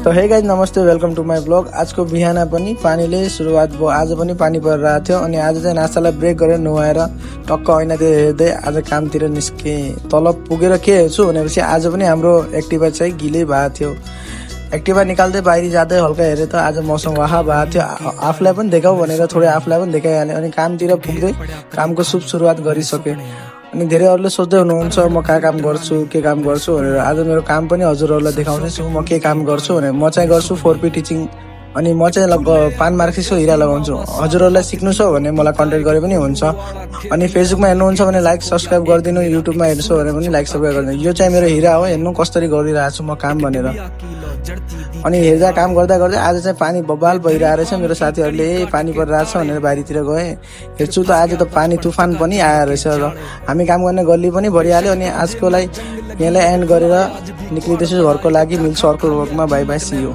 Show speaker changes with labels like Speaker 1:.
Speaker 1: तो hey guys नमस्ते, welcome to my blog. आजको बिहान पनि पानीले सुरुवात भयो। आज पनि पानी परिरहेको थियो अनि आज चाहिँ नास्तालाई ब्रेक गरेर नुहाएर टक्क ऐनातिर हेर्दै आज कामतिर निस्के। तल पुगेर के हेर्छु भनेपछि आज पनि हाम्रो एक्टिभा चाहिँ गिलै भएको थियो। एक्टिभा निकाल्दै बाहिर जाँदै हल्का हेरेँ त आज मौसम वाहा भएको थियो। आफूलाई पनि देखाऊ भनेर थोरै आफूलाई पनि देखाइहालेँ अनि कामतिर पुग्दै कामको शुभ सुरुवात गरिसकेँ। अनि धेरै अरूले सोच्दै हुनुहुन्छ म कहाँ काम गर्छु के काम गर्छु भनेर। आज मेरो काम पनि हजुरहरूलाई देखाउँदैछु म के काम गर्छु भनेर। म चाहिँ गर्छु 4P टिचिङ अनि म चाहिँ पान मार्क्सिसको हिरा लगाउँछु। हजुरहरूलाई सिक्नु छ भने मलाई कन्ट्याक्ट गरे पनि हुन्छ। अनि फेसबुकमा हेर्नुहुन्छ भने लाइक सब्सक्राइब गरिदिनु, युट्युबमा हेर्छु भने पनि लाइक सब्सक्राइब गरिदिनु। यो चाहिँ मेरो हिरा हो, हेर्नु कसरी गरिरहेको छु म काम भनेर। अनि हेर्दा काम गर्दा गर्दै आज चाहिँ पानी बबाल भइरहेको रहेछ। मेरो साथीहरूले पानी परिरहेको छ भनेर बाहिरतिर गए। हेर्छु त आज त पानी तुफान पनि आएर रहेछ र हामी काम गर्ने गल्ली पनि भरिहाल्यो। अनि आजकोलाई यहाँलाई एन्ड गरेर निक्लिँदैछु घरको लागि। मिल्छु अर्को ब्लगमा। Bye bye, see you.